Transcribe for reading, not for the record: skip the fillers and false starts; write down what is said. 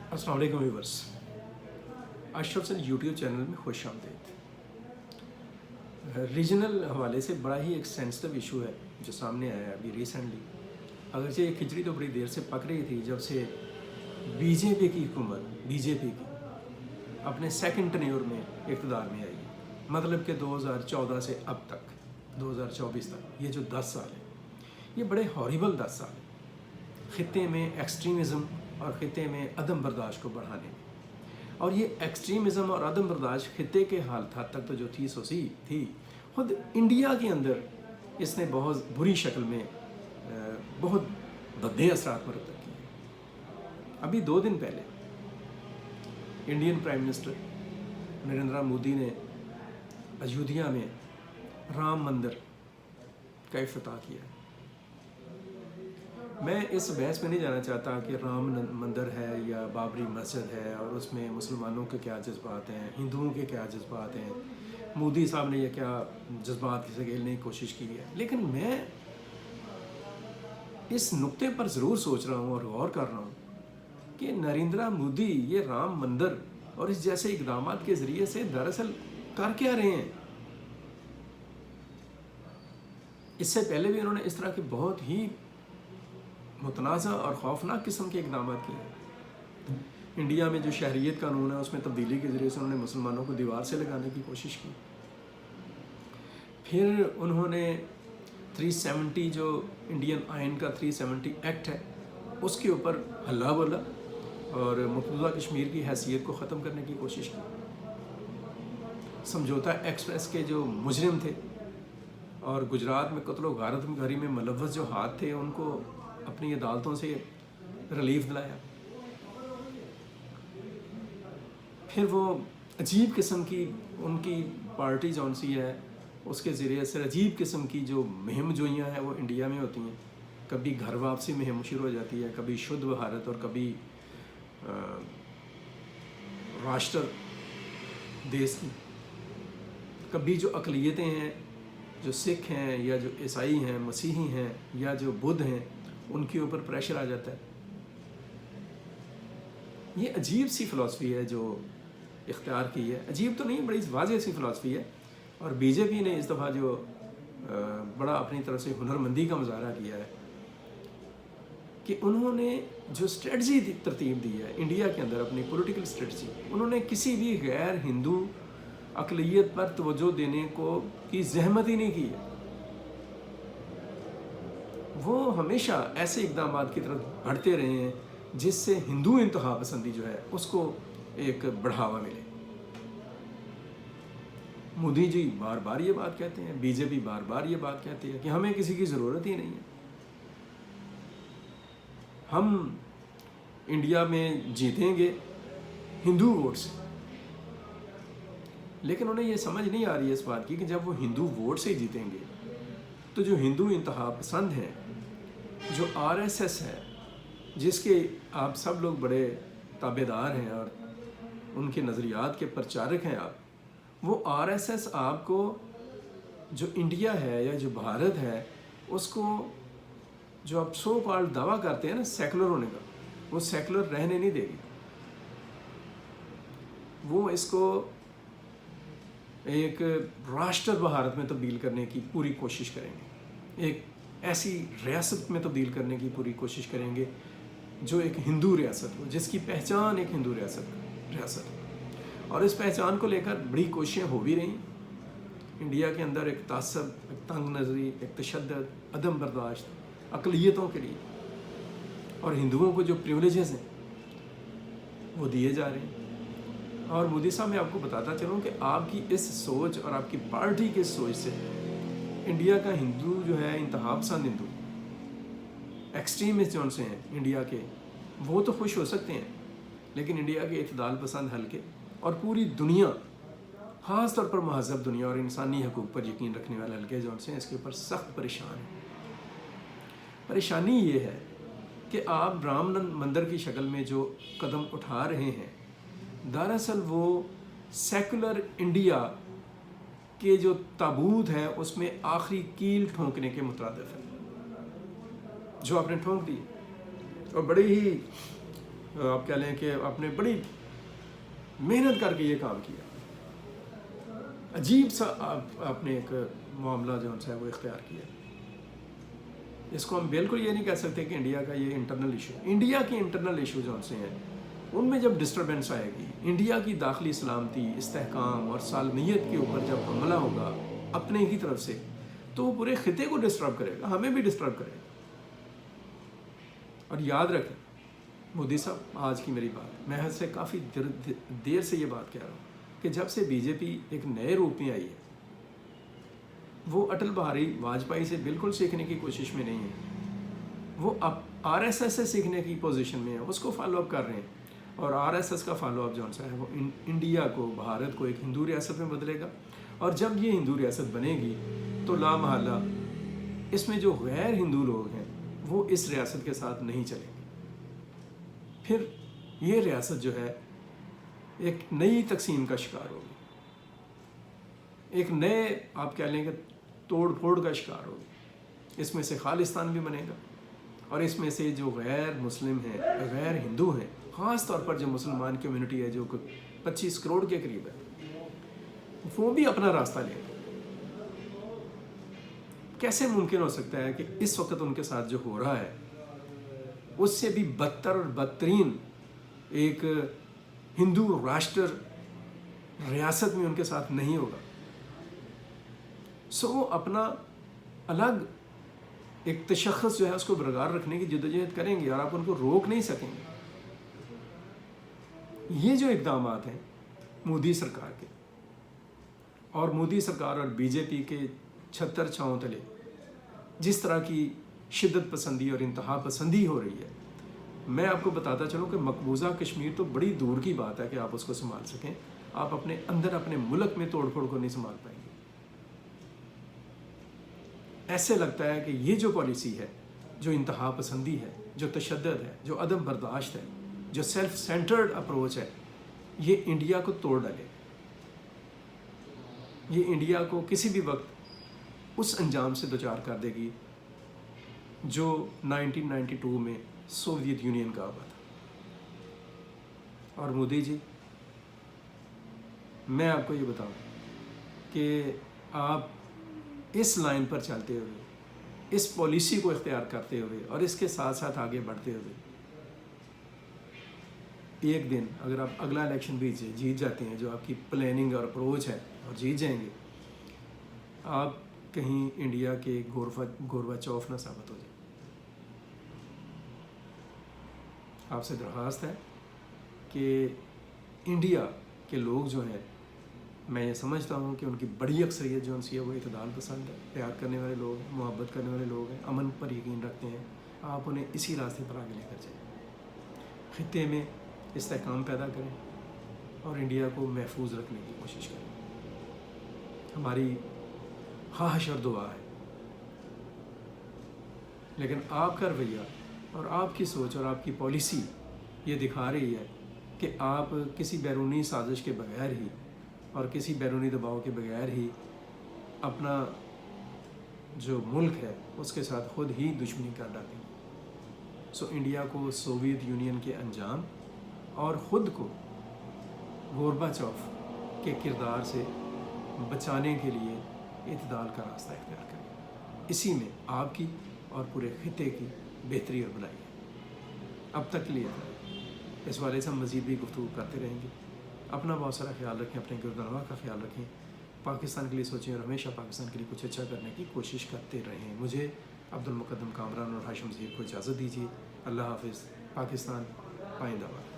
अस्सलाम वालेकुम viewers, Ashraf sir YouTube channel में खुश आमदीद। रीजनल हवाले से बड़ा ही एक सेंसिटिव इशू है जो सामने आया है अभी रिसेंटली। अगरचे ये खिचड़ी तो बड़ी देर से पक रही थी जब से बीजेपी की हुकूमत की अपने सेकंड टेन्योर में इक़्तिदार में आई है। मतलब कि 2014 से अब तक 2024 तक ये जो 10 साल है, ये बड़े हॉरिबल 10 साल है ख़ित्ते में एक्सट्रीमिज़म और ख़ित्ते में अदम बर्दाश्त को बढ़ाने में। और ये एक्सट्रीमिज़म और अदम बर्दाश्त ख़ित्ते के हालत तक तो जो थी सोसी थी, ख़ुद इंडिया के अंदर इसने बहुत बुरी शक्ल में बहुत भद्दे असरात मरतब किए। अभी 2 दिन पहले Indian prime minister Narendra Modi ने अयोध्या में राम मंदिर का इफ्तिताह किया। मैं इस बहस में नहीं जाना चाहता कि राम मंदिर है या बाबरी मस्जिद है और उसमें मुसलमानों के क्या जज्बात हैं, हिंदुओं के क्या जज्बात हैं, मोदी साहब ने यह क्या जज्बात की सकेलने की कोशिश की है। लेकिन मैं इस नुक्ते पर ज़रूर सोच रहा हूँ और गौर कर रहा हूँ कि नरेंद्र मोदी ये राम मंदिर और इस जैसे इक़दाम के ज़रिए से दरअसल कर क्या रहे हैं। इससे पहले भी उन्होंने इस तरह के बहुत ही मुतनाज़ा और खौफनाक किस्म के इक़दाम किए। इंडिया में जो शहरियत कानून है उसमें तब्दीली के ज़रिए से उन्होंने मुसलमानों को दीवार से लगाने की कोशिश की। फिर उन्होंने 370 जो इंडियन आइन का 370 एक्ट है उसके ऊपर हल्ला बोला और मकबूजा कश्मीर की हैसियत को ख़त्म करने की कोशिश की। समझौता एक्सप्रेस के जो मुजरिम थे और गुजरात में कत्ल गारत घरी में मुलव्वस जो हाथ थे उनको अपनी अदालतों से रिलीफ दिलाया। फिर वो अजीब किस्म की उनकी पार्टी जौन सी है उसके ज़रिए से अजीब किस्म की जो मुहिम जोइयाँ हैं वो इंडिया में होती हैं। कभी घर वापसी मुहिम शुरू हो जाती है, कभी शुद्ध भारत और कभी राष्ट्र देश की। कभी जो अक़लियतें हैं, जो सिख हैं या जो ईसाई हैं, मसीही हैं या जो बुद्ध हैं, उनके ऊपर प्रेशर आ जाता है। ये अजीब सी फ़िलासफ़ी है जो इख्तियार की है। अजीब तो नहीं, बड़ी वाज़ेह सी फ़िलासफ़ी है। और बीजेपी ने इस दफ़ा जो बड़ा अपनी तरफ से हुनरमंदी का मुज़ाहरा किया है कि उन्होंने जो स्ट्रेटजी तरतीब दी है इंडिया के अंदर, अपनी पॉलिटिकल स्ट्रेटजी, उन्होंने किसी भी गैर हिंदू अक़लियत पर तवज्जो देने की ज़हमत ही नहीं की है। वो हमेशा ऐसे इक़दाम की तरफ बढ़ते रहे हैं जिससे हिंदू इंतहा पसंदी जो है उसको एक बढ़ावा मिले। मोदी जी बार बार ये बात कहते हैं, बीजेपी बार बार ये बात कहती है कि हमें किसी की ज़रूरत ही नहीं है, हम इंडिया में जीतेंगे हिंदू वोट से। लेकिन उन्हें ये समझ नहीं आ रही है इस बात की कि जब वो हिंदू वोट से जीतेंगे तो जो हिंदू इंतहा पसंद हैं, जो आरएसएस है जिसके आप सब लोग बड़े ताबेदार हैं और उनके नज़रियात के प्रचारक हैं आप, वो आरएसएस आपको जो इंडिया है या जो भारत है उसको जो आप सो कॉल्ड दावा करते हैं ना सेकुलर होने का, वो सेकुलर रहने नहीं देगी। वो इसको एक राष्ट्र भारत में तब्दील करने की पूरी कोशिश करेंगे, एक ऐसी रियासत में तब्दील करने की पूरी कोशिश करेंगे जो एक हिंदू रियासत हो, जिसकी पहचान एक हिंदू रियासत हो। और इस पहचान को लेकर बड़ी कोशिशें हो भी रही। इंडिया के अंदर एक तासब, एक तंग नज़री, एक तशद्दुद, अदम बर्दाश्त अक़लियतों के लिए और हिंदुओं को जो प्रिविलेजेस हैं वो दिए जा रहे हैं। और मोदी साहब, मैं आपको बताता चलूँ कि आपकी इस सोच और आपकी पार्टी की सोच से इंडिया का हिंदू जो है, इंतहा पसंद हिंदू, एक्सट्रीमिस्ट जौन से हैं इंडिया के, वो तो खुश हो सकते हैं, लेकिन इंडिया के इत्तेदाल पसंद हल्के और पूरी दुनिया, ख़ास तौर पर महज़ब दुनिया और इंसानी हकूक़ पर यकीन रखने वाले हल्के जौन से हैं, इसके ऊपर सख्त परेशान हैं। परेशानी ये है कि आप राम मंदिर की शक्ल में जो कदम उठा रहे हैं, दरअसल वो सेकुलर इंडिया के जो ताबूत है उसमें आखिरी कील ठोंकने के मुतरादिफ है, जो आपने ठोंक दी। और बड़ी ही آپ کہہ لیں کہ آپ نے بڑی محنت کر کے یہ کام کیا. عجیب سا آپ نے ایک معاملہ جو ہے وہ اختیار کیا. اس کو ہم بالکل یہ نہیں کہہ سکتے کہ انڈیا کا یہ انٹرنل ایشو. انڈیا کے انٹرنل ایشو جو سے ہیں ان میں جب ڈسٹربنس آئے گی، انڈیا کی داخلی سلامتی، استحکام اور سالمیت کے اوپر جب حملہ ہوگا اپنے ہی طرف سے، تو وہ پورے خطے کو ڈسٹرب کرے گا، ہمیں بھی ڈسٹرب کرے گا. اور یاد رکھیں مودی صاحب، آج کی میری بات، میں حد سے کافی دیر سے یہ بات کہہ رہا ہوں کہ جب سے بی جے پی ایک نئے روپ میں آئی ہے، وہ اٹل بہاری واجپئی سے بالکل سیکھنے کی کوشش میں نہیں ہے. وہ اب آر ایس ایس سے سیکھنے کی پوزیشن میں ہے، اس کو فالو اپ کر رہے ہیں. اور آر ایس ایس کا فالو اپ جون سا ہے وہ انڈیا کو، بھارت کو ایک ہندو ریاست میں بدلے گا. اور جب یہ ہندو ریاست بنے گی تو لا محالہ اس میں جو غیر ہندو لوگ ہیں وہ اس ریاست کے ساتھ نہیں چلیں گے. پھر یہ ریاست جو ہے ایک نئی تقسیم کا شکار ہوگی، ایک نئے آپ کہہ لیں کہ توڑ پھوڑ کا شکار ہوگی. اس میں سے خالستان بھی بنے گا، اور اس میں سے جو غیر مسلم ہیں، غیر ہندو ہیں، خاص طور پر جو مسلمان کمیونٹی ہے جو 25 کروڑ کے قریب ہے، وہ بھی اپنا راستہ لے گا. کیسے ممکن ہو سکتا ہے کہ اس وقت ان کے ساتھ جو ہو رہا ہے اس سے بھی بدتر اور بدترین ایک ہندو راشٹر ریاست میں ان کے ساتھ نہیں ہوگا؟ وہ اپنا الگ ایک تشخص جو ہے اس کو برقرار رکھنے کی جدوجہد کریں گے، اور آپ ان کو روک نہیں سکیں گے. یہ جو اقدامات ہیں مودی سرکار کے، اور مودی سرکار اور بی جے پی کے چھتر چھاؤں تلے جس طرح کی شدت پسندی اور انتہا پسندی ہو رہی ہے، میں آپ کو بتاتا چلوں کہ مقبوضہ کشمیر تو بڑی دور کی بات ہے کہ آپ اس کو سنبھال سکیں. آپ اپنے اندر اپنے ملک میں توڑ پھوڑ کو نہیں سنبھال پائیں گے. ایسے لگتا ہے کہ یہ جو پالیسی ہے، جو انتہا پسندی ہے، جو تشدد ہے، جو عدم برداشت ہے، جو سیلف سینٹرڈ اپروچ ہے، یہ انڈیا کو توڑ ڈالے. یہ انڈیا کو کسی بھی وقت اس انجام سے دوچار کر دے گی جو 1992 میں سوویت یونین کا ہوا تھا. اور مودی جی، میں آپ کو یہ بتاؤں کہ آپ اس لائن پر چلتے ہوئے، اس پالیسی کو اختیار کرتے ہوئے اور اس کے ساتھ ساتھ آگے بڑھتے ہوئے، ایک دن اگر آپ اگلا الیکشن بھی جیت جاتے ہیں، جو آپ کی پلاننگ اور اپروچ ہے، اور جیت جائیں گے، آپ کہیں انڈیا کے گوروا چوف نہ ثابت ہو جائے. آپ سے درخواست ہے کہ انڈیا کے لوگ جو ہیں، میں یہ سمجھتا ہوں کہ ان کی بڑی اکثریت جو ہے وہ اعتدال پسند ہے، پیار کرنے والے لوگ ہیں، محبت کرنے والے لوگ ہیں، امن پر یقین رکھتے ہیں. آپ انہیں اسی راستے پر آگے لے کر جائیں، خطے میں استحکام پیدا کریں اور انڈیا کو محفوظ رکھنے کی کوشش کریں. ہماری خواہش اور دعا ہے. لیکن آپ کا رویہ اور آپ کی سوچ اور آپ کی پالیسی یہ دکھا رہی ہے کہ آپ کسی بیرونی سازش کے بغیر ہی اور کسی بیرونی دباؤ کے بغیر ہی اپنا جو ملک ہے اس کے ساتھ خود ہی دشمنی کر ڈالیں. انڈیا کو سوویت یونین کے انجام اور خود کو گورباچوف کے کردار سے بچانے کے لیے اعتدال کا راستہ اختیار کریں. اسی میں آپ کی اور پورے خطے کی بہتری اور بھلائی ہے. اب تک کے لیے اس والے سے ہم مزید بھی گفتگو کرتے رہیں گے. اپنا بہت سارا خیال رکھیں، اپنے گرد و نواح کا خیال رکھیں، پاکستان کے لیے سوچیں اور ہمیشہ پاکستان کے لیے کچھ اچھا کرنے کی کوشش کرتے رہیں. مجھے عبد المقدم کامران اور ہاشم ظہیر کو اجازت دیجیے. اللہ حافظ. پاکستان پائندہ باد.